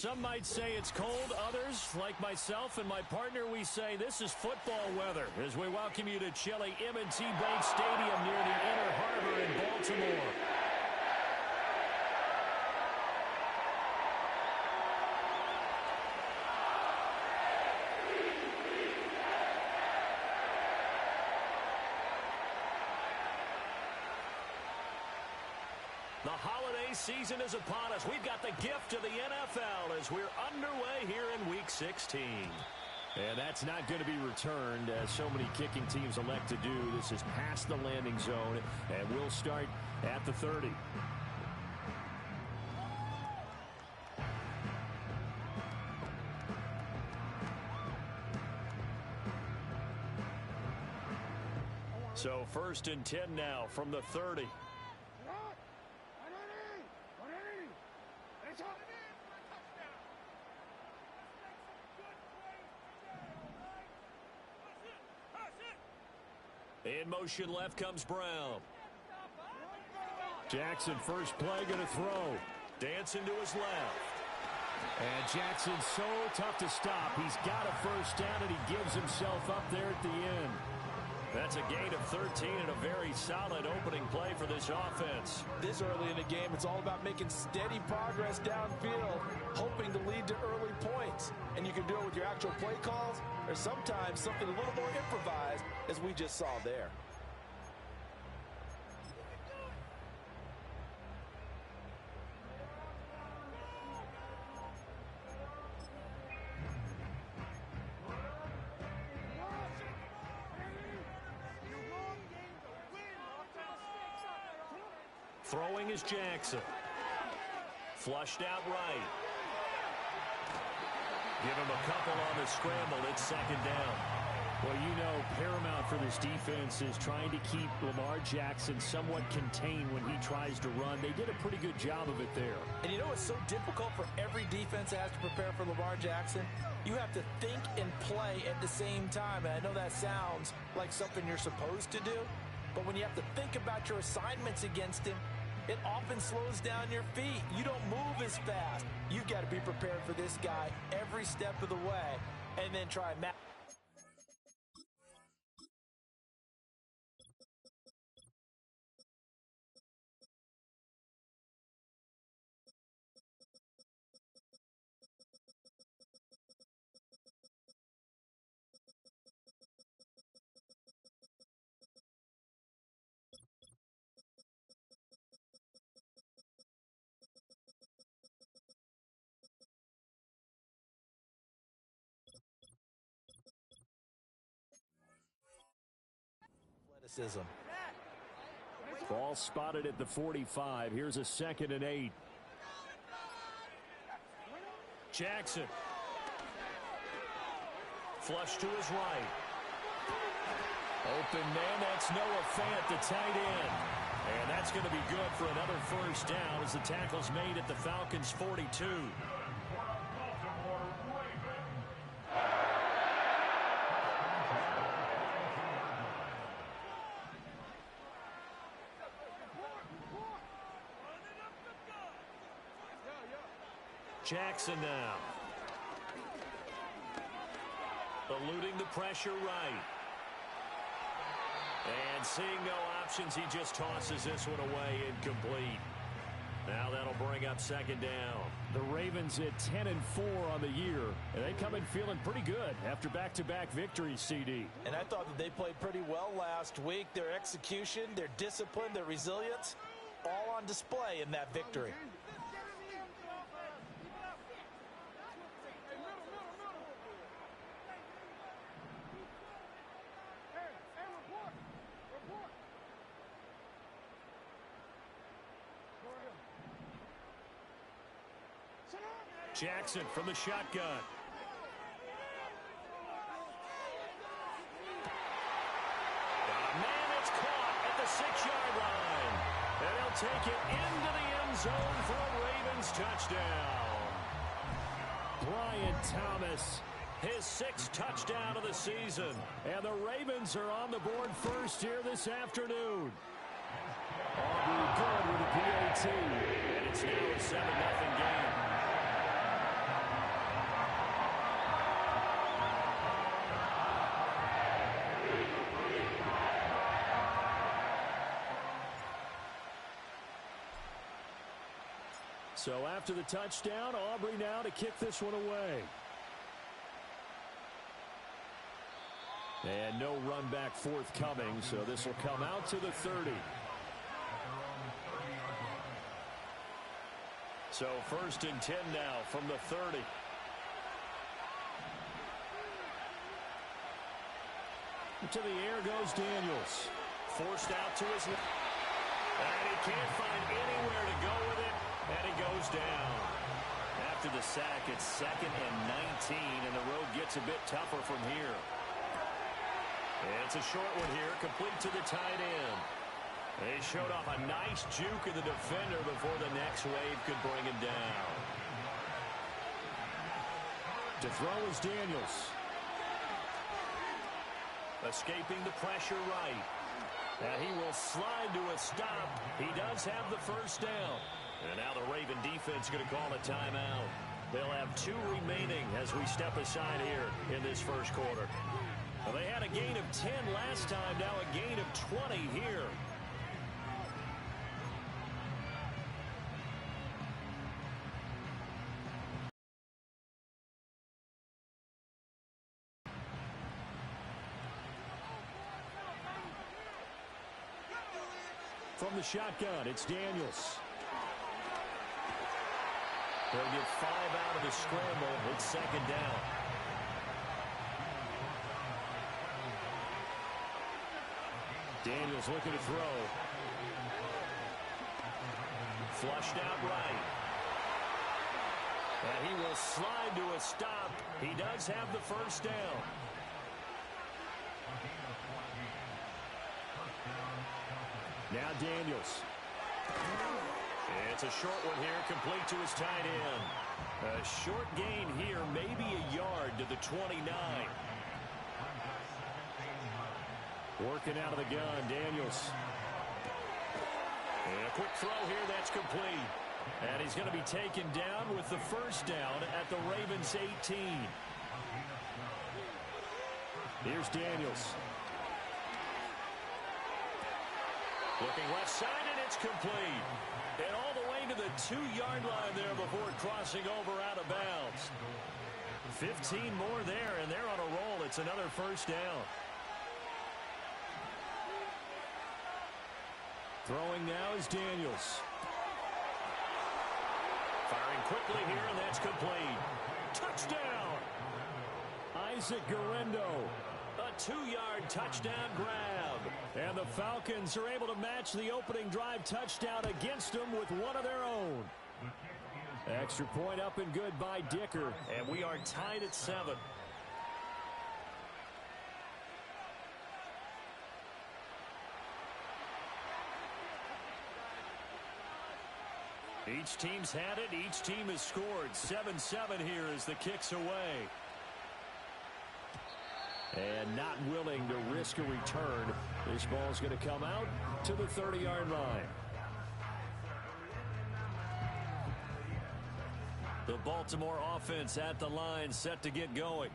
some might say it's cold. Others, like myself and my partner, we say this is football weather as we welcome you to chilly M&T Bank Stadium near the Inner Harbor in Baltimore. The holiday season is upon us. We've got the gift of the NFL as we're underway here in Week 16. And that's not going to be returned, as so many kicking teams elect to do. This is past the landing zone, and we'll start at the 30. So 1st and 10 now from the 30. In motion left comes Brown. Jackson first play going to throw. Dancing to his left. And Jackson's so tough to stop. He's got a first down and he gives himself up there at the end. That's a gain of 13 and a very solid opening play for this offense. This early in the game, it's all about making steady progress downfield, hoping to lead to early points. And you can do it with your actual play calls or sometimes something a little more improvised, as we just saw there. Throwing is Jackson. Flushed out right. Give him a couple on the scramble. It's 2nd down. Well, you know, paramount for this defense is trying to keep Lamar Jackson somewhat contained when he tries to run. They did a pretty good job of it there. And you know it's so difficult for every defense that has to prepare for Lamar Jackson? You have to think and play at the same time. And I know that sounds like something you're supposed to do. But when you have to think about your assignments against him, it often slows down your feet. You don't move as fast. You've got to be prepared for this guy every step of the way and then try and match. Ball spotted at the 45. Here's a 2nd and 8. Jackson. Flush to his right. Open man, that's Noah Fant, the tight end. And that's going to be good for another first down as the tackle's made at the Falcons' 42. Jackson now. Eluding the pressure right. And seeing no options, he just tosses this one away incomplete. Now that'll bring up 2nd down. The Ravens at 10-4 on the year. And they come in feeling pretty good after back-to-back victories, CD. And I thought that they played pretty well last week. Their execution, their discipline, their resilience, all on display in that victory. Jackson from the shotgun. Man, it's caught at the 6-yard line. And he'll take it into the end zone for a Ravens touchdown. Brian Thomas, his 6th touchdown of the season. And the Ravens are on the board first here this afternoon. Aubrey good with a PAT. And it's now a 7-0 game. So after the touchdown, Aubrey now to kick this one away. And no run back forthcoming, so this will come out to the 30. So 1st and 10 now from the 30. To the air goes Daniels. Forced out to his left. And he can't find anywhere to go with it. And he goes down. After the sack, it's 2nd and 19. And the road gets a bit tougher from here. It's a short one here. Complete to the tight end. They showed off a nice juke of the defender before the next wave could bring him down. To throw is Daniels. Escaping the pressure right. And he will slide to a stop. He does have the first down. And now the Raven defense going to call a timeout. They'll have 2 remaining as we step aside here in this first quarter. Well, they had a gain of 10 last time, now a gain of 20 here. From the shotgun, it's Daniels. They'll get 5 out of the scramble. It's 2nd down. Daniels looking to throw. Flushed out right. And he will slide to a stop. He does have the first down. Now Daniels. It's a short one here, complete to his tight end. A short gain here, maybe a yard to the 29. Working out of the gun, Daniels. And a quick throw here, that's complete. And he's going to be taken down with the first down at the Ravens 18. Here's Daniels. Looking left side, and it's complete. And all the way to the 2-yard line there before crossing over out of bounds. 15 more there, and they're on a roll. It's another first down. Throwing now is Daniels. Firing quickly here, and that's complete. Touchdown! Isaac Guerrero. A 2-yard touchdown grab. And the Falcons are able to match the opening drive touchdown against them with one of their own. Extra point up and good by Dicker. And we are tied at 7. Each team's had it. Each team has scored. 7-7 here as the kick's away. And not willing to risk a return. This ball's going to come out to the 30-yard line. The Baltimore offense at the line, set to get going.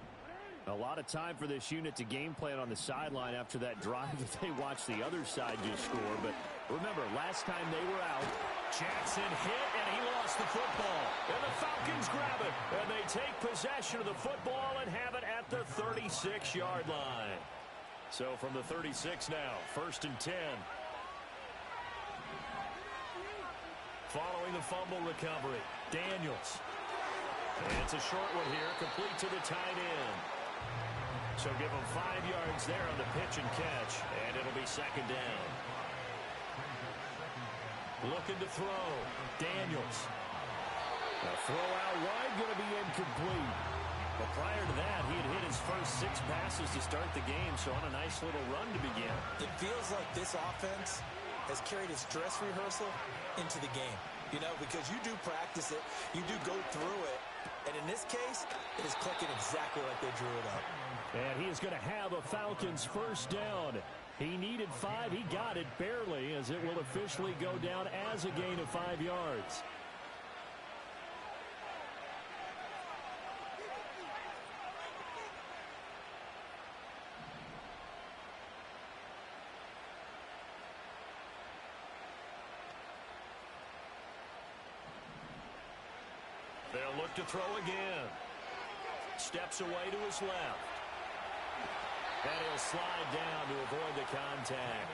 A lot of time for this unit to game plan on the sideline after that drive that they watched the other side just score. But remember, last time they were out, Jackson hit and he lost the football. And the Falcons grab it. And they take possession of the football and have it at the 36-yard line. So from the 36 now, 1st and 10. Following the fumble recovery, Daniels. And it's a short one here, complete to the tight end. So give him 5 yards there on the pitch and catch, and it'll be 2nd down. Looking to throw, Daniels. A throw out wide, going to be incomplete. But prior to that, he had hit his first 6 passes to start the game, so on a nice little run to begin. It feels like this offense has carried its dress rehearsal into the game. You know, because you do practice it, you do go through it, and in this case, it is clicking exactly like they drew it up. And he is going to have a Falcons first down. He needed 5. He got it barely, as it will officially go down as a gain of 5 yards. look to throw again. Steps away to his left. And he'll slide down to avoid the contact.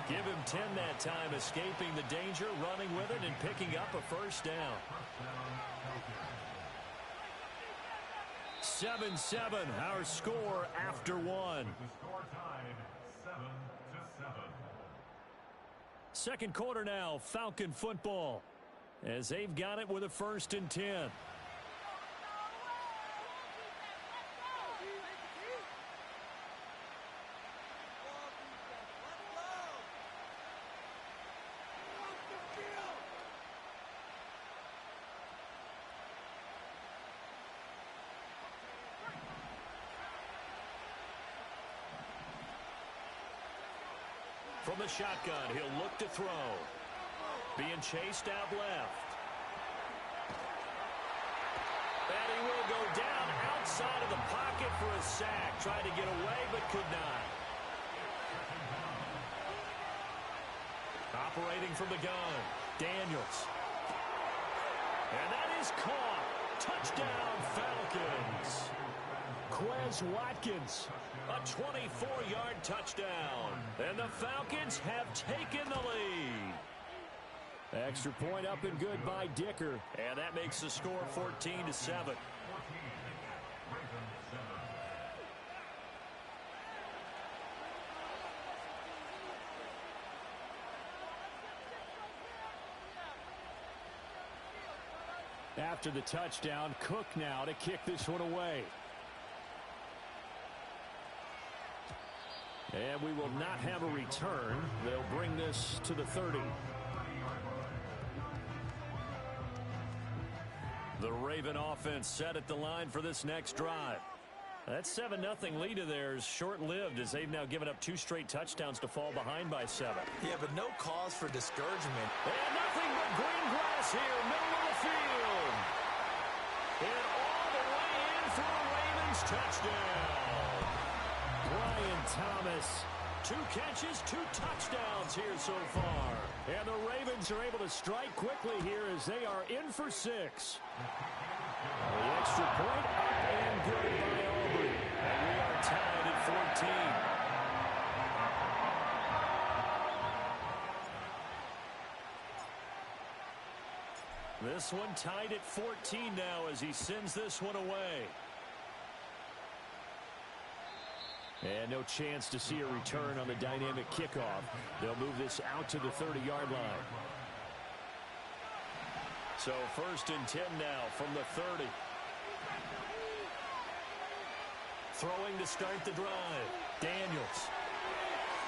Give him 10 that time, escaping the danger, running with it, and picking up a first down. 7-7, our score after one. Second quarter now, Falcon football, as they've got it with a 1st and 10. From the shotgun, he'll look to throw. Being chased out left. And he will go down outside of the pocket for a sack. Tried to get away, but could not. Operating from the gun, Daniels. And that is caught. Touchdown, Falcons. Quez Watkins, a 24-yard touchdown. And the Falcons have taken the lead. Extra point up and good by Dicker. And that makes the score 14-7. After the touchdown, Cook now to kick this one away. And we will not have a return. They'll bring this to the 30. The Raven offense set at the line for this next drive. That 7-0 lead of theirs short-lived, as they've now given up 2 straight touchdowns to fall behind by 7. Yeah, but no cause for discouragement. And nothing but green grass here, middle of the field. And all the way in for a Ravens touchdown. Brian Thomas, 2 catches, 2 touchdowns here so far. And the Ravens are able to strike quickly here as they are in for 6. The extra point up and good by Aubrey. And we are tied at 14. This one tied at 14 now as he sends this one away. And no chance to see a return on the dynamic kickoff. They'll move this out to the 30-yard line. So 1st and 10 now from the 30. Throwing to start the drive. Daniels.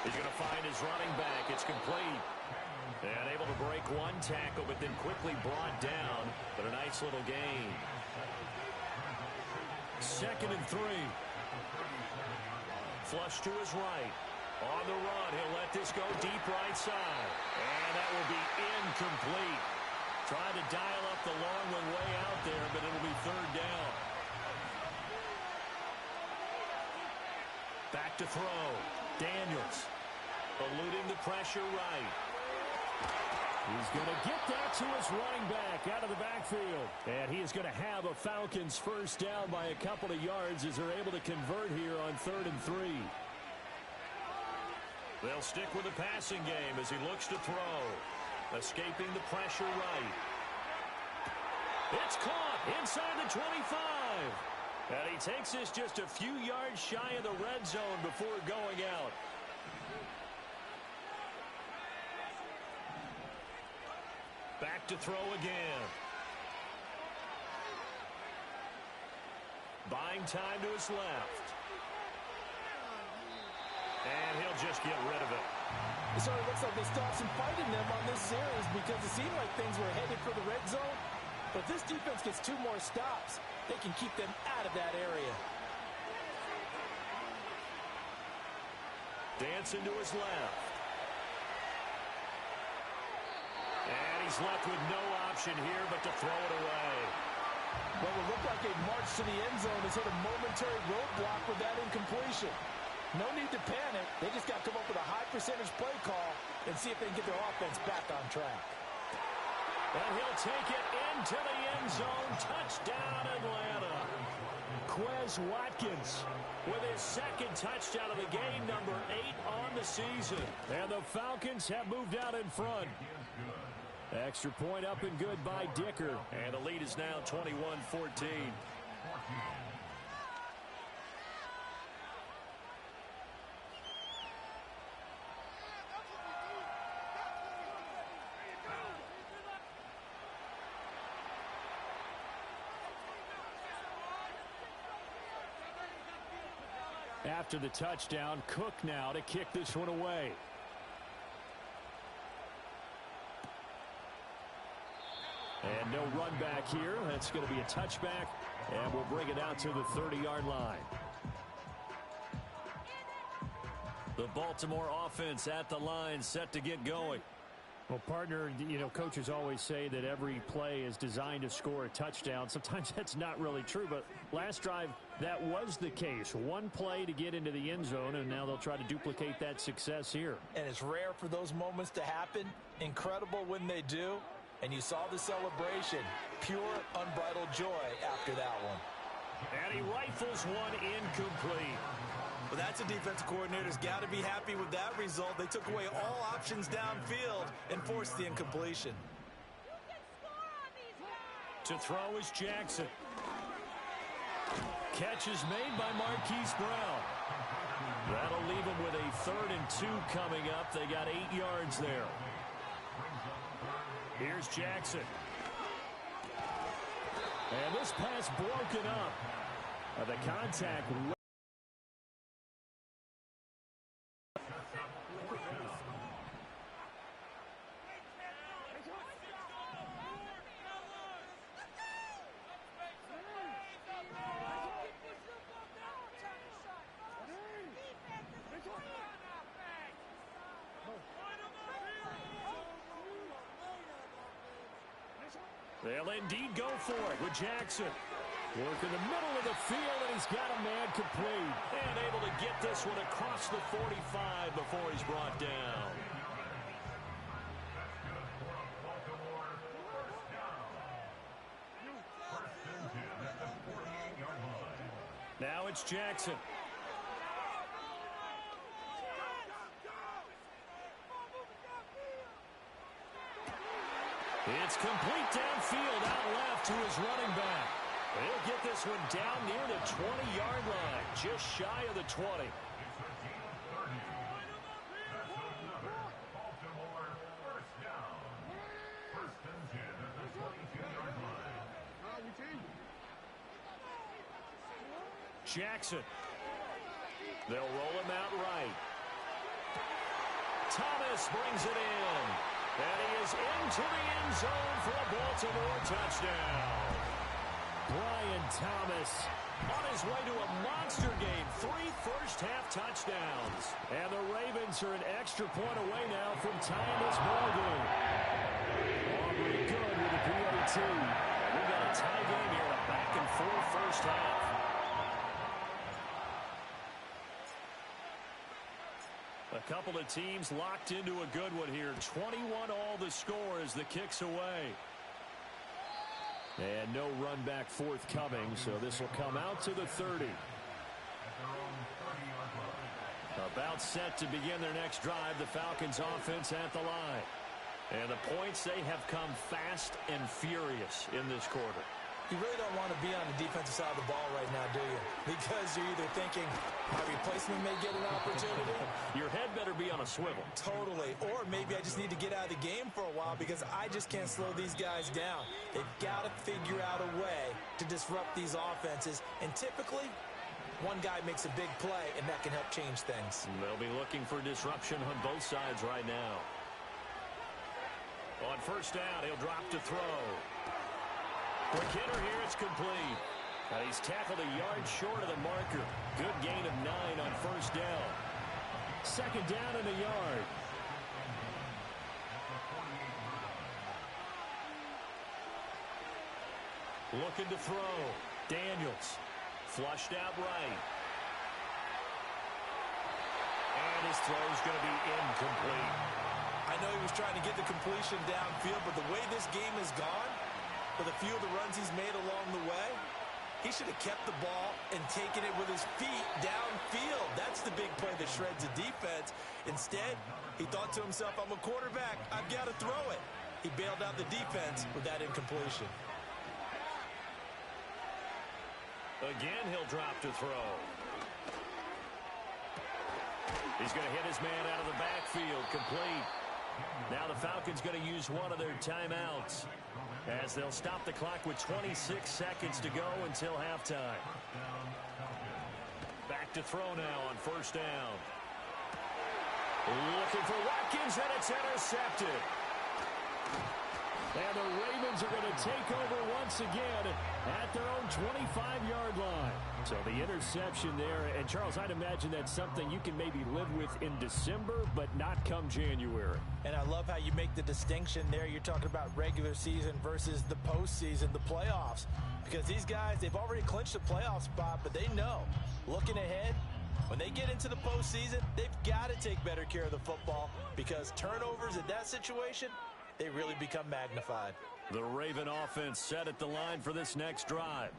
He's going to find his running back. It's complete. And able to break 1 tackle, but then quickly brought down. But a nice little gain. 2nd and 3. Flush to his right. On the run, he'll let this go deep right side. And that will be incomplete. Trying to dial up the long one way out there, but it'll be 3rd down. Back to throw. Daniels. Eluding the pressure right. He's going to get that to his running back out of the backfield. And he is going to have a Falcons first down by a couple of yards as they're able to convert here on 3rd and 3. They'll stick with the passing game as he looks to throw. Escaping the pressure right. It's caught inside the 25. And he takes this just a few yards shy of the red zone before going out. Back to throw again. Buying time to his left. And he'll just get rid of it. It sort of looks like they stopped some fight in them on this series because it seemed like things were headed for the red zone. But this defense gets 2 more stops. They can keep them out of that area. Dancing to his left. And he's left with no option here but to throw it away. What would look like a march to the end zone has hit a momentary roadblock with that incompletion. No need to panic. They just got to come up with a high percentage play call and see if they can get their offense back on track. And he'll take it into the end zone. Touchdown, Atlanta. Quez Watkins with his second touchdown of the game, number 8 on the season. And the Falcons have moved out in front. Extra point up and good by Dicker. And the lead is now 21-14. After the touchdown, Cook now to kick this one away. And no run back here. That's going to be a touchback, and we'll bring it out to the 30-yard line. The Baltimore offense at the line, set to get going. Well, partner, you know, coaches always say that every play is designed to score a touchdown. Sometimes that's not really true, but last drive, that was the case. One play to get into the end zone, and now they'll try to duplicate that success here. And it's rare for those moments to happen. Incredible when they do. And you saw the celebration. Pure, unbridled joy after that one. And he rifles one incomplete. Well, that's a defensive coordinator's got to be happy with that result. They took away all options downfield and forced the incompletion. To throw is Jackson. Catch is made by Marquise Brown. That'll leave them with a 3rd and 2 coming up. They got 8 yards there. Here's Jackson. And this pass broken up. The contact. They'll indeed go for it with Jackson. Work in the middle of the field, and he's got a man complete. And able to get this one across the 45 before he's brought down. Now it's Jackson. It's complete downfield, out left to his running back. He'll get this one down near the 20-yard line, just shy of the 20. Jackson. They'll roll him out right. Thomas brings it in. And he is into the end zone for a Baltimore touchdown. Brian Thomas on his way to a monster game. 3 first-half touchdowns. And the Ravens are an extra point away now from tying this ball game. Aubrey good with a PAT. We got a tie game here, a back-and-forth first half. A couple of teams locked into a good one here. 21 all the score as the kick's away. And no run back forthcoming, so this will come out to the 30. About set to begin their next drive, the Falcons offense at the line. And the points, they have come fast and furious in this quarter. You really don't want to be on the defensive side of the ball right now, do you? Because you're either thinking, my replacement may get an opportunity. Your head better be on a swivel. Totally. Or maybe I just need to get out of the game for a while because I just can't slow these guys down. They've got to figure out a way to disrupt these offenses. And typically, one guy makes a big play, and that can help change things. They'll be looking for disruption on both sides right now. On first down, he'll drop to throw. Quick hitter here, it's complete. And he's tackled a yard short of the marker. Good gain of 9 on first down. Second down in the yard. Looking to throw. Daniels. Flushed out right. And his throw is going to be incomplete. I I know he was trying to get the completion downfield, but the way this game has gone, with a few of the runs he's made along the way, he should have kept the ball and taken it with his feet downfield. That's the big play that shreds the defense. Instead, he thought to himself, I'm a quarterback, I've got to throw it. He bailed out the defense with that incompletion. Again, he'll drop to throw. He's going to hit his man out of the backfield, complete. Now the Falcons going to use one of their timeouts as they'll stop the clock with 26 seconds to go until halftime. Back to throw now on first down. Looking for Watkins, and it's intercepted. And the Ravens are going to take over once again at their own 25-yard line. So the interception there, and Charles, I'd imagine that's something you can maybe live with in December, but not come January. And I love how you make the distinction there. You're talking about regular season versus the postseason, the playoffs. Because these guys, they've already clinched a playoff spot, but they know, looking ahead, when they get into the postseason, they've got to take better care of the football because turnovers in that situation, they really become magnified. The Raven offense set at the line for this next drive.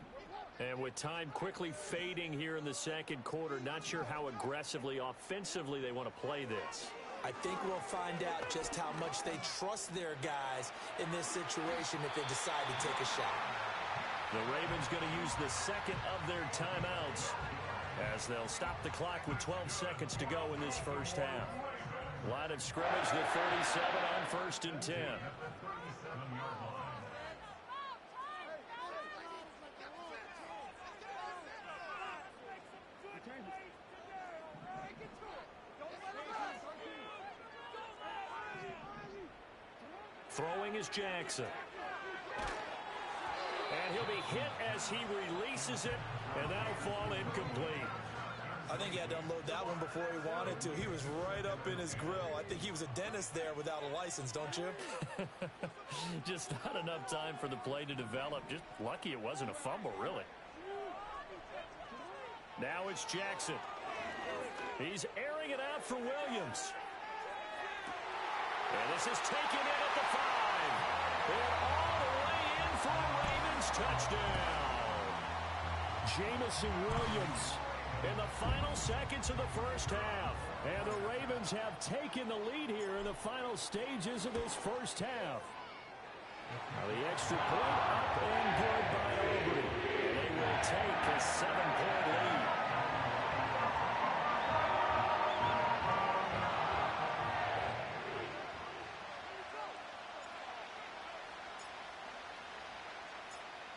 And with time quickly fading here in the second quarter, not sure how aggressively, offensively they want to play this. I think we'll find out just how much they trust their guys in this situation if they decide to take a shot. The Ravens going to use the second of their timeouts as they'll stop the clock with 12 seconds to go in this first half. Line of scrimmage, the 37 on first and 10. Throwing is Jackson. And he'll be hit as he releases it, and that'll fall incomplete. I think he had to unload that one before he wanted to. He was right up in his grill. I think he was a dentist there without a license, don't you? Just not enough time for the play to develop. Just lucky it wasn't a fumble, really. Now it's Jackson. He's airing it out for Williams. And this is taken in at the 5. And all the way in for a Ravens touchdown. Jamison Williams in the final seconds of the first half. And the Ravens have taken the lead here in the final stages of this first half. Now the extra point up and good by Aubrey. And they will take a 7-point lead.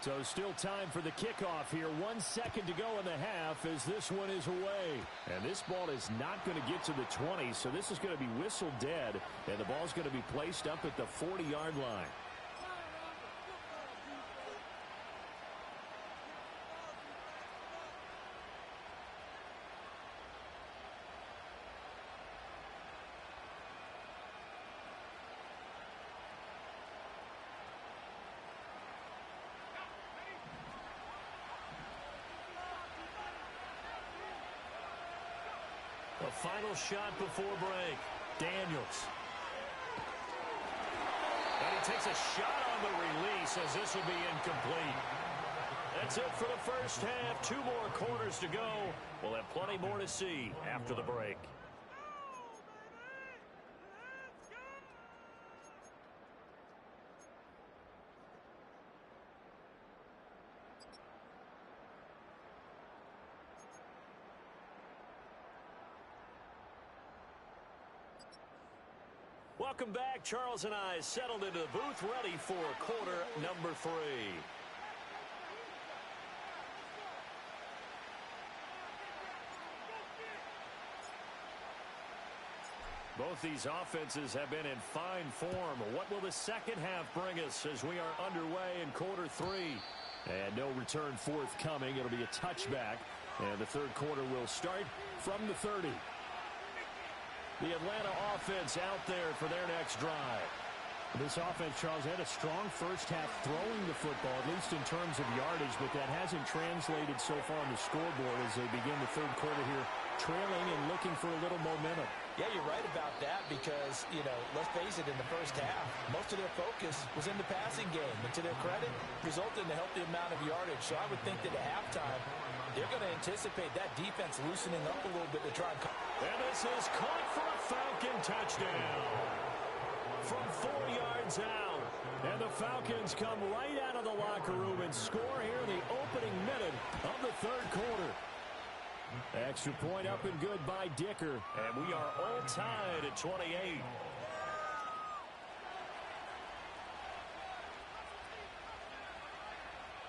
So still time for the kickoff here. 1 second to go in the half as this one is away. And this ball is not going to get to the 20, so this is going to be whistled dead. And the ball's going to be placed up at the 40-yard line. The final shot before break. Daniels. And he takes a shot on the release as this will be incomplete. That's it for the first half. 2 more quarters to go. We'll have plenty more to see after the break. Welcome back. Charles and I settled into the booth, ready for quarter number 3. Both these offenses have been in fine form. What will the second half bring us as we are underway in quarter 3? And no return forthcoming. It'll be a touchback. And the third quarter will start from the 30. The Atlanta offense out there for their next drive. This offense, Charles, had a strong first half throwing the football, at least in terms of yardage, but that hasn't translated so far on the scoreboard as they begin the third quarter here, trailing and looking for a little momentum. Yeah, you're right about that because, let's face it, in the first half, most of their focus was in the passing game. And to their credit, resulted in a healthy amount of yardage. So I would think that at halftime, they're going to anticipate that defense loosening up a little bit to try and... And this is caught for a Falcon touchdown from 4 yards out. And the Falcons come right out of the locker room and score here in the opening minute of the third quarter. Extra point up and good by Dicker. And we are all tied at 28.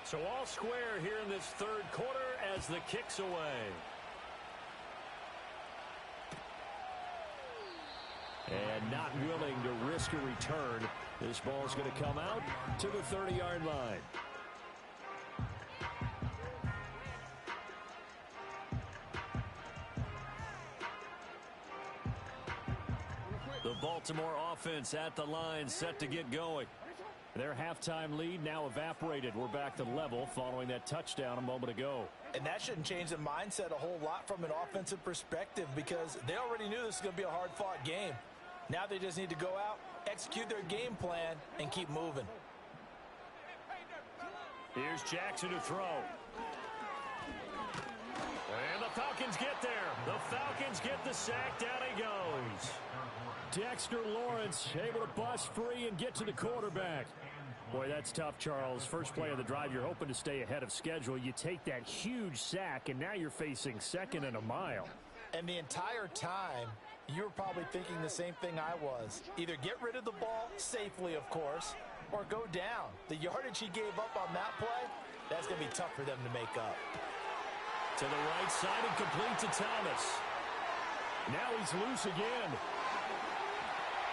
So all square here in this third quarter as the kick's away. And not willing to risk a return. This ball's going to come out to the 30-yard line. The Baltimore offense at the line, set to get going. Their halftime lead now evaporated. We're back to level following that touchdown a moment ago. And that shouldn't change the mindset a whole lot from an offensive perspective because they already knew this was going to be a hard-fought game. Now they just need to go out, execute their game plan, and keep moving. Here's Jackson to throw. And the Falcons get there. The Falcons get the sack. Down he goes. Dexter Lawrence able to bust free and get to the quarterback. Boy, that's tough, Charles. First play of the drive, you're hoping to stay ahead of schedule. You take that huge sack, and now you're facing second and a mile. And the entire time, you were probably thinking the same thing I was. Either get rid of the ball, safely, of course, or go down. The yardage he gave up on that play, that's going to be tough for them to make up. To the right side and complete to Thomas. Now he's loose again.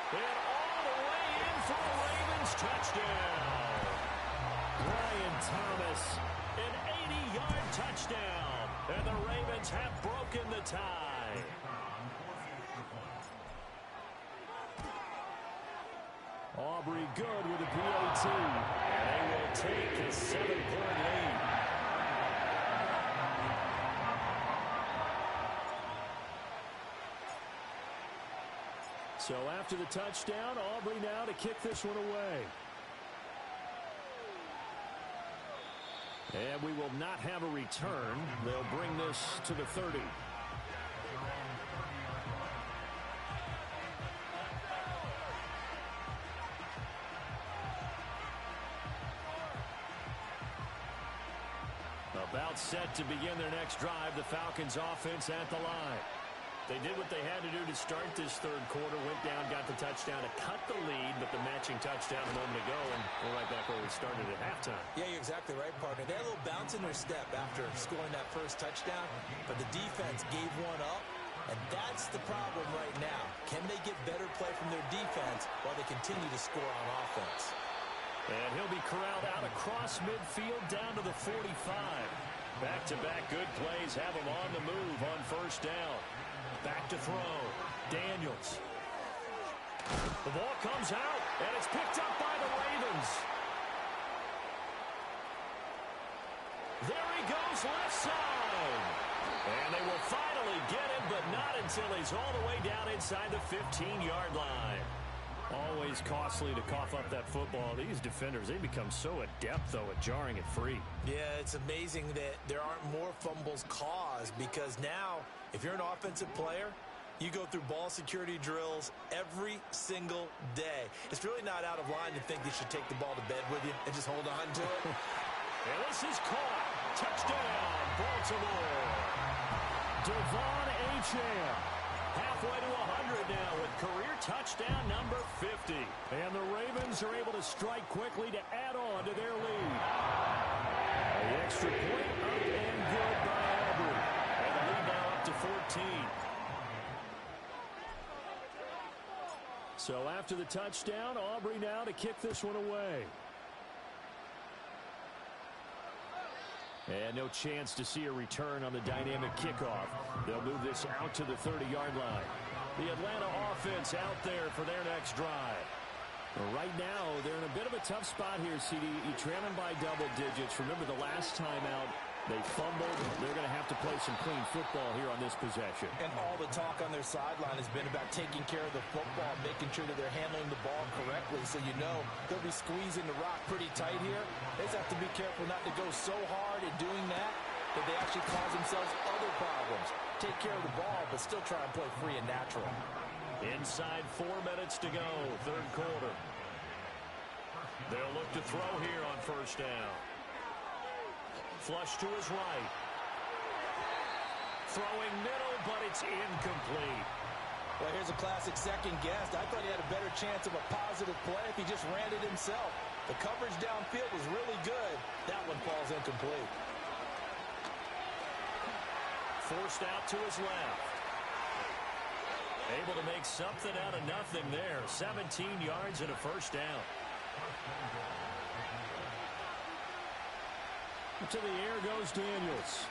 And all the way in for a Ravens touchdown. Brian Thomas, an 80-yard touchdown. And the Ravens have broken the tie. Aubrey good with a PAT. They will take a 7-point lead. So after the touchdown, Aubrey now to kick this one away. And we will not have a return. They'll bring this to the 30. About set to begin their next drive, the Falcons offense at the line. They did what they had to do to start this third quarter, went down, got the touchdown to cut the lead, but the matching touchdown a moment ago, and we're right back where we started at halftime. Yeah, you're exactly right, partner. They had a little bounce in their step after scoring that first touchdown, but the defense gave one up, and that's the problem right now. Can they get better play from their defense while they continue to score on offense? And he'll be corralled out across midfield down to the 45. Back-to-back good plays have him on the move on first down. Back to throw. Daniels. The ball comes out, and it's picked up by the Ravens. There he goes left side. And they will finally get him, but not until he's all the way down inside the 15-yard line. Always costly to cough up that football. These defenders, they become so adept, though, at jarring it free. Yeah, it's amazing that there aren't more fumbles caused because now, if you're an offensive player, you go through ball security drills every single day. It's really not out of line to think you should take the ball to bed with you and just hold on to it. And this is caught. Touchdown, Baltimore. Devon Achane. Halfway to 100 now with career touchdown number 50. And the Ravens are able to strike quickly to add on to their lead. The extra point up and good by Aubrey. And the lead now up to 14. So after the touchdown, Aubrey now to kick this one away. And no chance to see a return on the dynamic kickoff. They'll move this out to the 30-yard line. The Atlanta offense out there for their next drive. Right now, they're in a bit of a tough spot here, CD. You trail them by double digits. Remember the last time out, they fumbled. They're going to have to play some clean football here on this possession. And all the talk on their sideline has been about taking care of the football, making sure that they're handling the ball correctly. So you know they'll be squeezing the rock pretty tight here. They just have to be careful not to go so hard in doing that they actually cause themselves other problems. Take care of the ball, but still try and play free and natural. Inside 4 minutes to go, third quarter. They'll look to throw here on first down. Flush to his right. Throwing middle, but it's incomplete. Well, here's a classic second guess. I thought he had a better chance of a positive play if he just ran it himself. The coverage downfield was really good. That one falls incomplete. Forced out to his left. Able to make something out of nothing there. 17 yards and a first down. To the air goes Daniels.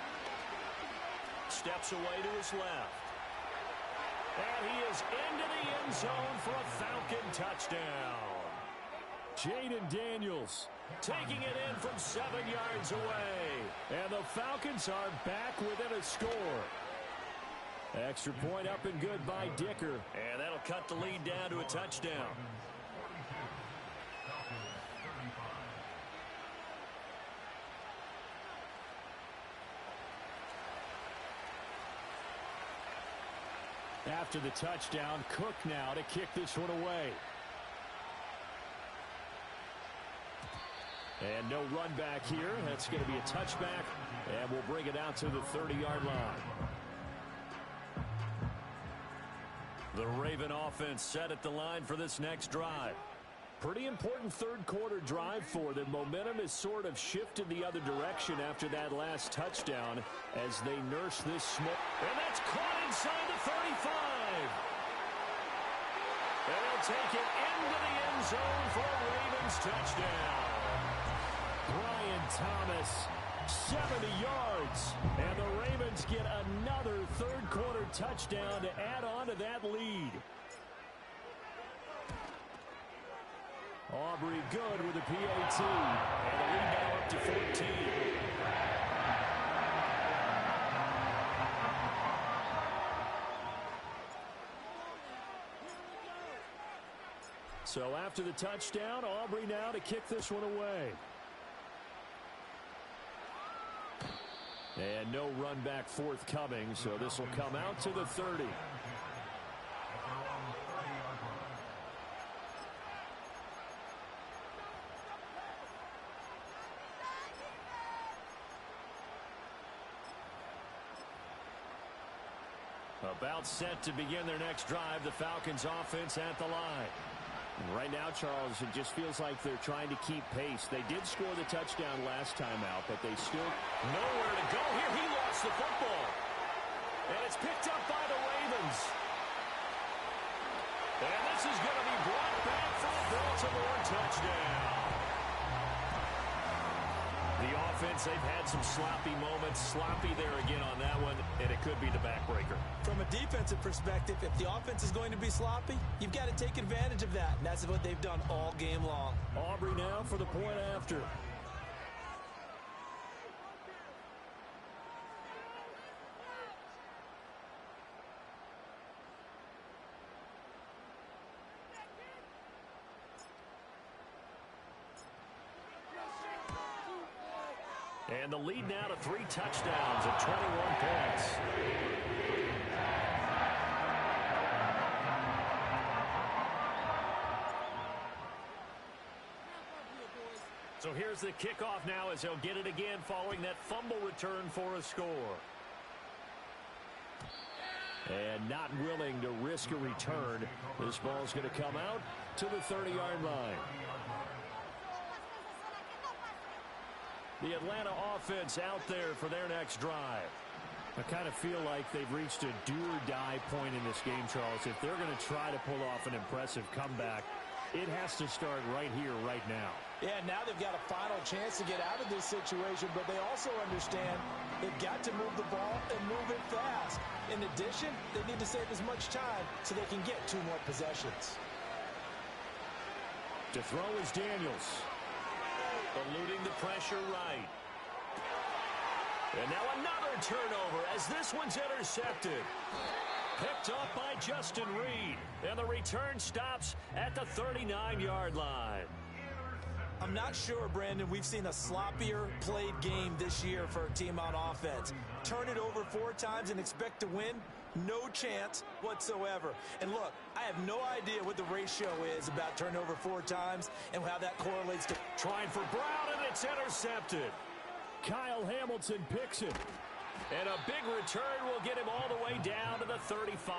Steps away to his left. And he is into the end zone for a Falcon touchdown. Jaden Daniels taking it in from 7 yards away. And the Falcons are back within a score. Extra point up and good by Dicker. And that'll cut the lead down to a touchdown. After the touchdown, Cook now to kick this one away. And no run back here. That's going to be a touchback, and we'll bring it out to the 30-yard line. The Raven offense set at the line for this next drive. Pretty important third quarter drive for them. Momentum has sort of shifted the other direction after that last touchdown as they nurse this small. And that's caught inside the 35. And they'll take it into the end zone for a Ravens touchdown. Brian Thomas, 70 yards. And the Ravens get another third quarter touchdown to add on to that lead. Aubrey good with the PAT. And the lead now up to 14. So after the touchdown, Aubrey now to kick this one away. And no run back forthcoming, so this will come out to the 30. About set to begin their next drive, the Falcons offense at the line. Right now, Charles, it just feels like they're trying to keep pace. They did score the touchdown last time out, but they still nowhere to go here. He lost the football. And it's picked up by the Ravens. And this is going to be brought back for a Baltimore touchdown. The offense, they've had some sloppy moments. Sloppy there again on that one, and it could be the backbreaker. From a defensive perspective, if the offense is going to be sloppy, you've got to take advantage of that. And that's what they've done all game long. Aubrey now for the point after. And the lead now to 3 touchdowns at 21 points. So here's the kickoff now as they'll get it again following that fumble return for a score. And not willing to risk a return. This ball's going to come out to the 30-yard line. The Atlanta offense out there for their next drive. I kind of feel like they've reached a do-or-die point in this game, Charles. If they're going to try to pull off an impressive comeback, it has to start right here, right now. Yeah, now they've got a final chance to get out of this situation, but they also understand they've got to move the ball and move it fast. In addition, they need to save as much time so they can get 2 more possessions. To throw is Daniels. Eluding the pressure right. And now another turnover as this one's intercepted. Picked up by Justin Reed. And the return stops at the 39-yard line. I'm not sure, Brandon, we've seen a sloppier played game this year for a team on offense. Turn it over 4 times and expect to win? No chance whatsoever. And look, I have no idea what the ratio is about turnover 4 times and how that correlates to... Trying for Brown, and it's intercepted. Kyle Hamilton picks it. And a big return will get him all the way down to the 35.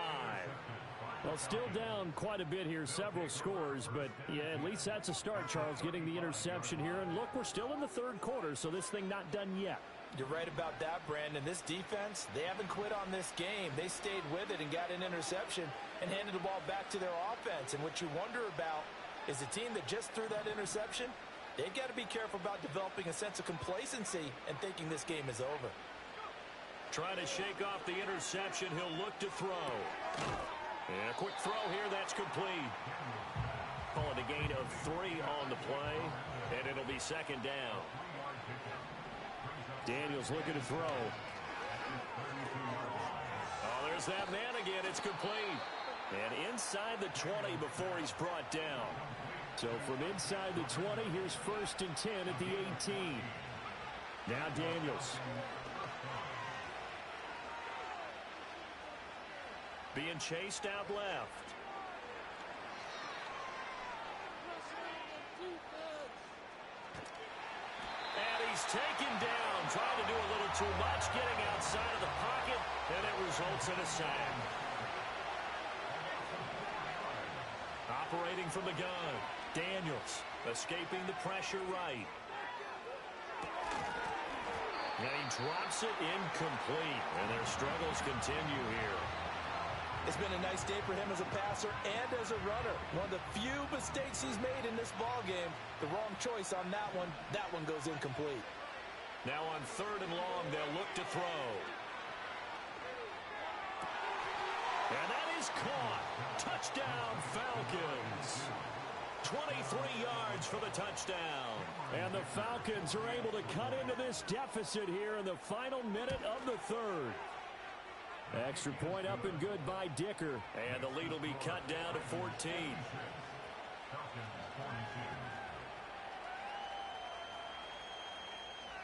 Well, still down quite a bit here, several scores, but yeah, at least that's a start, Charles, getting the interception here. And look, we're still in the third quarter, so this thing not done yet. You're right about that, Brandon. This defense, they haven't quit on this game. They stayed with it and got an interception and handed the ball back to their offense. And what you wonder about is a team that just threw that interception, they've got to be careful about developing a sense of complacency and thinking this game is over. Trying to shake off the interception, he'll look to throw. And a quick throw here, that's complete. Call it a gain of 3 on the play, and it'll be second down. Daniels looking to throw. Oh, there's that man again. It's complete. And inside the 20 before he's brought down. So from inside the 20, here's 1st and 10 at the 18. Now Daniels. Being chased out left. And he's taken down, trying to do a little too much, getting outside of the pocket, and it results in a sack. Operating from the gun, Daniels escaping the pressure right. And he drops it incomplete, and their struggles continue here. It's been a nice day for him as a passer and as a runner. One of the few mistakes he's made in this ball game. The wrong choice on that one. That one goes incomplete. Now on 3rd and long, they'll look to throw. And that is caught. Touchdown, Falcons. 23 yards for the touchdown. And the Falcons are able to cut into this deficit here in the final minute of the 3rd. Extra point up and good by Dicker. And the lead will be cut down to 14.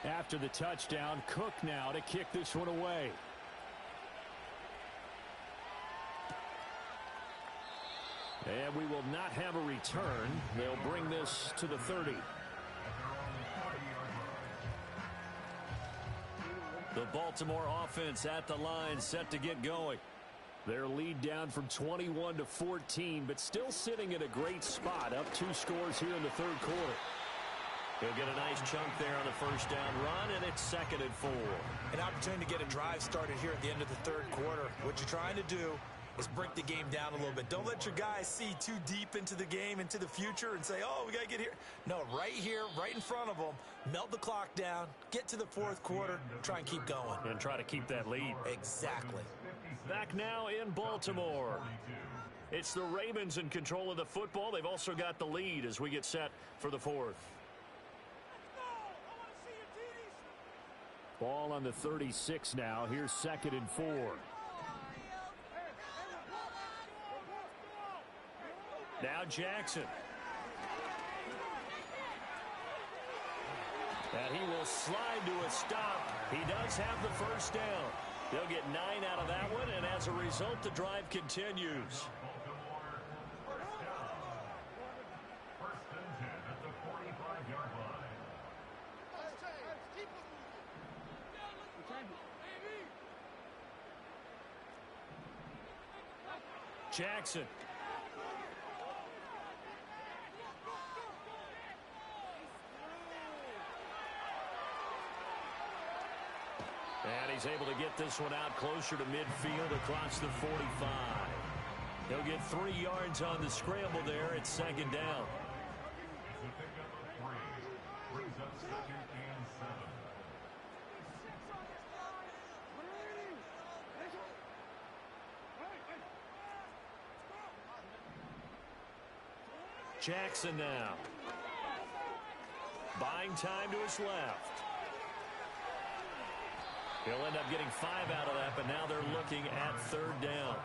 After the touchdown, Cook now to kick this one away. And we will not have a return. They'll bring this to the 30. The Baltimore offense at the line, set to get going. Their lead down from 21 to 14, but still sitting in a great spot, up 2 scores here in the 3rd quarter. He'll get a nice chunk there on the 1st down run, and it's 2nd and 4. An opportunity to get a drive started here at the end of the 3rd quarter. What you're trying to do is break the game down a little bit. Don't let your guys see too deep into the game, into the future, and say, oh, we got to get here. No, right here, right in front of them, melt the clock down, get to the 4th quarter, try and keep going. And try to keep that lead. Exactly. Back now in Baltimore. It's the Ravens in control of the football. They've also got the lead as we get set for the 4th. Ball on the 36 now. Here's 2nd and 4. Now Jackson. And he will slide to a stop. He does have the 1st down. They'll get 9 out of that one, and as a result, the drive continues. Jackson. And he's able to get this one out closer to midfield across the 45. He'll get 3 yards on the scramble there. It's 2nd down. Jackson now. Buying time to his left. He'll end up getting 5 out of that, but now they're looking at 3rd down.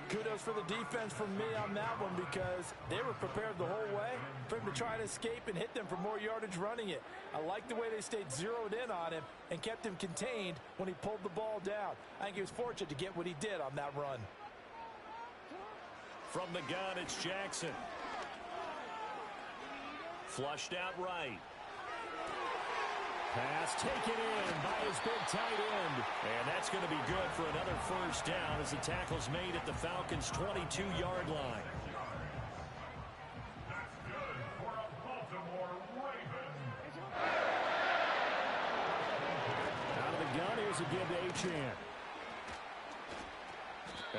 Kudos for the defense from me on that one because they were prepared the whole way for him to try and escape and hit them for more yardage running it. I like the way they stayed zeroed in on him and kept him contained when he pulled the ball down. I think he was fortunate to get what he did on that run. From the gun, it's Jackson. Flushed out right. Pass taken in by his big tight end. And that's going to be good for another 1st down as the tackle's made at the Falcons' 22-yard line. Out of the gun, here's a give to Achane.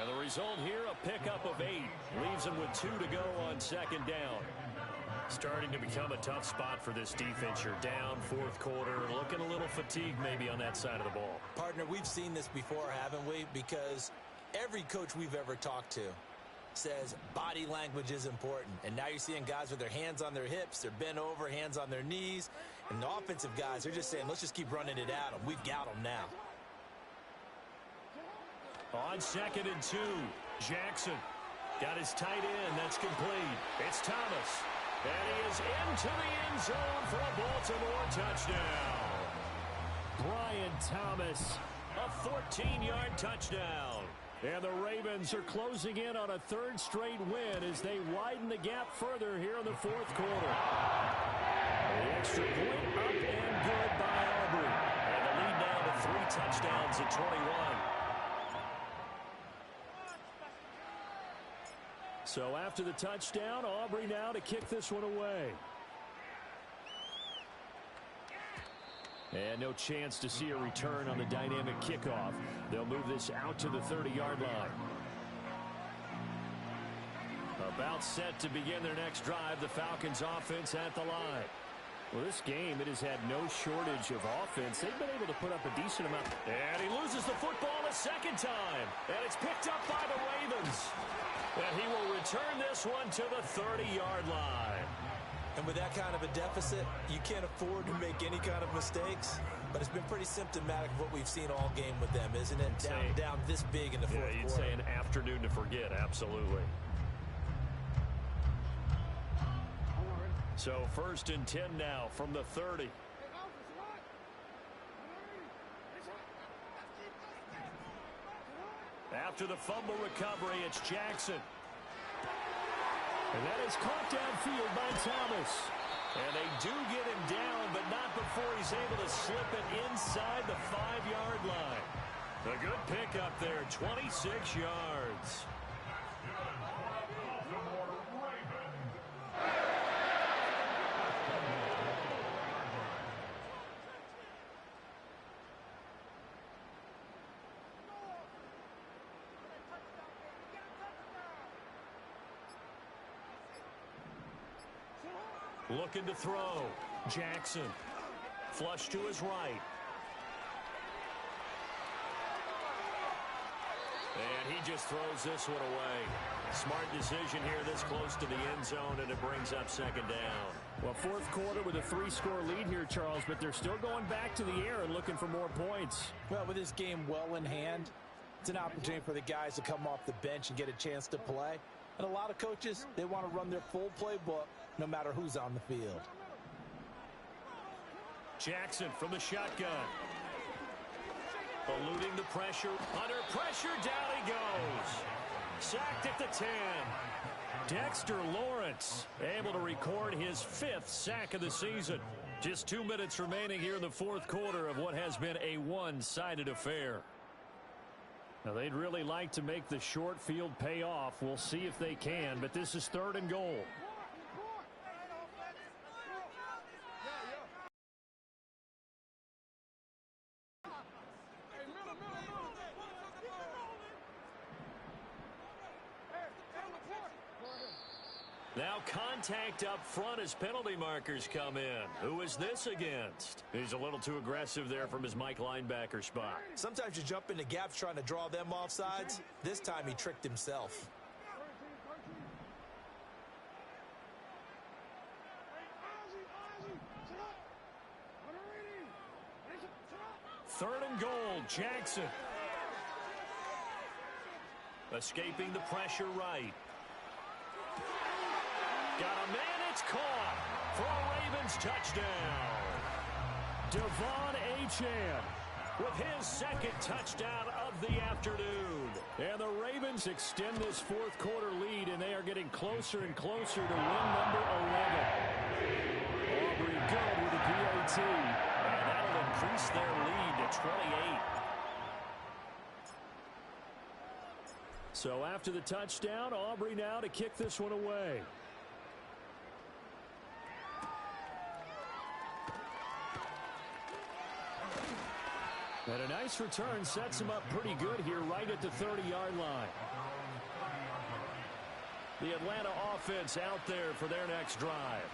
And the result here, a pickup of 8. Leaves him with 2 to go on 2nd down. Starting to become a tough spot for this defense. You're down 4th quarter, looking a little fatigued maybe on that side of the ball. Partner, we've seen this before, haven't we? Because every coach we've ever talked to says body language is important. And now you're seeing guys with their hands on their hips, they're bent over, hands on their knees. And the offensive guys, they're just saying, let's just keep running it at them. We've got them now. On 2nd and 2, Jackson got his tight end. That's complete. It's Thomas. And he is into the end zone for a Baltimore touchdown. Brian Thomas, a 14-yard touchdown. And the Ravens are closing in on a 3rd straight win as they widen the gap further here in the 4th quarter. The extra point up and good by Aubrey. And the lead now to 3 touchdowns at 21. So after the touchdown, Aubrey now to kick this one away. And no chance to see a return on the dynamic kickoff. They'll move this out to the 30-yard line. About set to begin their next drive, the Falcons offense at the line. Well, this game, it has had no shortage of offense. They've been able to put up a decent amount. And he loses the football a 2nd time. And it's picked up by the Ravens. And he will return this one to the 30-yard line. And with that kind of a deficit, you can't afford to make any kind of mistakes. But it's been pretty symptomatic of what we've seen all game with them, isn't it? Down this big in the 4th quarter. Yeah, you'd say an afternoon to forget, absolutely. So 1st and 10 now from the 30. After the fumble recovery, it's Jackson. And that is caught downfield by Thomas. And they do get him down, but not before he's able to slip it inside the 5-yard line. A good pickup there, 26 yards. Looking to throw. Jackson. Flush to his right. And he just throws this one away. Smart decision here this close to the end zone, and it brings up 2nd down. Well, 4th quarter with a 3-score lead here, Charles, but they're still going back to the air and looking for more points. Well, with this game well in hand, it's an opportunity for the guys to come off the bench and get a chance to play. And a lot of coaches, they want to run their full playbook no matter who's on the field. Jackson from the shotgun. Eluding the pressure. Under pressure, down he goes. Sacked at the 10. Dexter Lawrence able to record his 5th sack of the season. Just 2 minutes remaining here in the 4th quarter of what has been a one-sided affair. Now, they'd really like to make the short field pay off. We'll see if they can, but this is 3rd and goal. Now contact up front as penalty markers come in. Who is this against? He's a little too aggressive there from his Mike linebacker spot. Sometimes you jump into gaps trying to draw them off sides. This time he tricked himself. Third and goal. Jackson. Escaping the pressure right. Got a man, it's caught for a Ravens touchdown. Devon Achane with his second touchdown of the afternoon. And the Ravens extend this fourth quarter lead, and they are getting closer and closer to win number 11. Aubrey good with a PAT, and that'll increase their lead to 28. So after the touchdown, Aubrey now to kick this one away. And a nice return sets him up pretty good here right at the 30-yard line. The Atlanta offense out there for their next drive.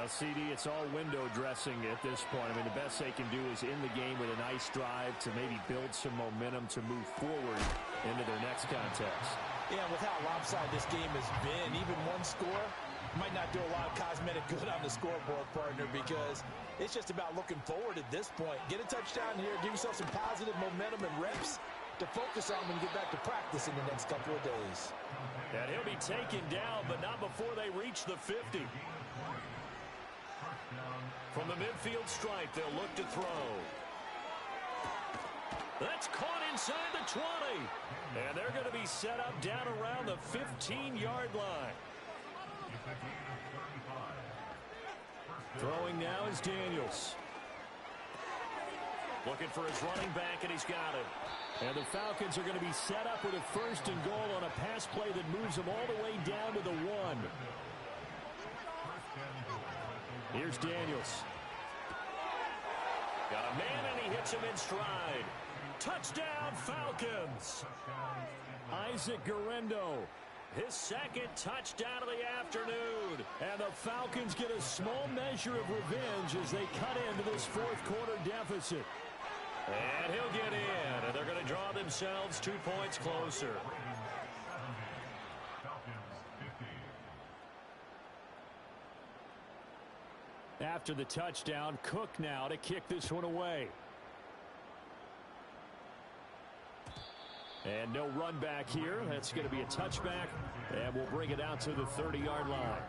CD, it's all window dressing at this point. I mean, the best they can do is in the game with a nice drive to maybe build some momentum to move forward into their next contest. Yeah, with how lopsided this game has been, even one score might not do a lot of cosmetic good on the scoreboard, partner, because it's just about looking forward at this point. Get a touchdown here, give yourself some positive momentum and reps to focus on when you get back to practice in the next couple of days. And he'll be taken down, but not before they reach the 50. From the midfield stripe, they'll look to throw. That's caught inside the 20. And they're going to be set up down around the 15-yard line. Throwing now is Daniels. Looking for his running back, and he's got it. And the Falcons are going to be set up with a first and goal on a pass play that moves them all the way down to the 1. Here's Daniels. Got a man, and he hits him in stride. Touchdown, Falcons. Isaac Guerrero, his second touchdown of the afternoon. And the Falcons get a small measure of revenge as they cut into this fourth quarter deficit. And he'll get in, and they're going to draw themselves 2 points closer. After the touchdown, Cook now to kick this one away. And no run back here. That's going to be a touchback, and we'll bring it out to the 30-yard line.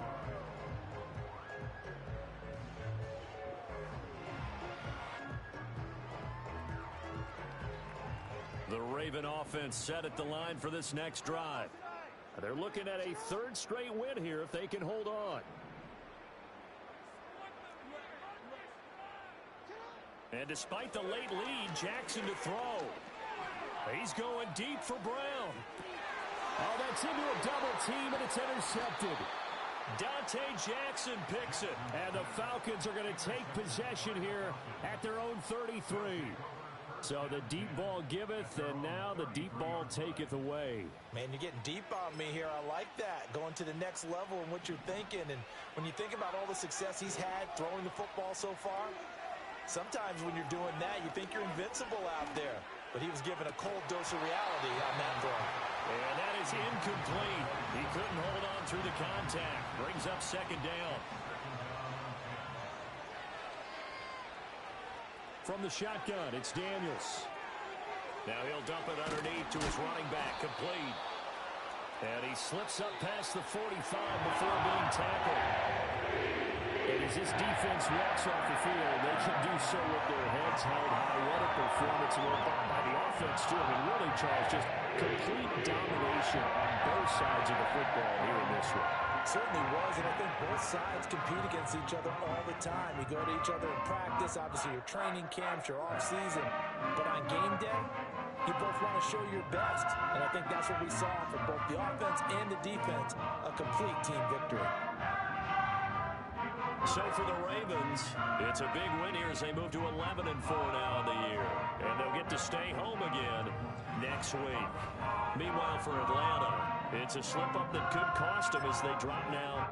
The Raven offense set at the line for this next drive. They're looking at a third straight win here if they can hold on. And despite the late lead, Jackson to throw. He's going deep for Brown. Oh, that's into a double team, and it's intercepted. Dante Jackson picks it. And the Falcons are going to take possession here at their own 33. So the deep ball giveth, and now the deep ball taketh away. Man, you're getting deep on me here. I like that. Going to the next level in what you're thinking. And when you think about all the success he's had throwing the football so far, sometimes when you're doing that, you think you're invincible out there. But he was given a cold dose of reality on that throw. And that is incomplete. He couldn't hold on through the contact. Brings up second down. From the shotgun, it's Daniels. Now he'll dump it underneath to his running back, complete. And he slips up past the 45 before being tackled. And as this defense walks off the field, they can do so with their heads held high. What a performance by the offense, too. I mean, really, Charles, just complete domination on both sides of the football here in this one. Certainly was, and I think both sides compete against each other all the time. You go to each other in practice, obviously your training camps, your off-season. But on game day, you both want to show your best. And I think that's what we saw from both the offense and the defense, a complete team victory. So for the Ravens, it's a big win here as they move to 11-4 now in the year. And they'll get to stay home again next week. Meanwhile, for Atlanta, it's a slip-up that could cost them as they drop now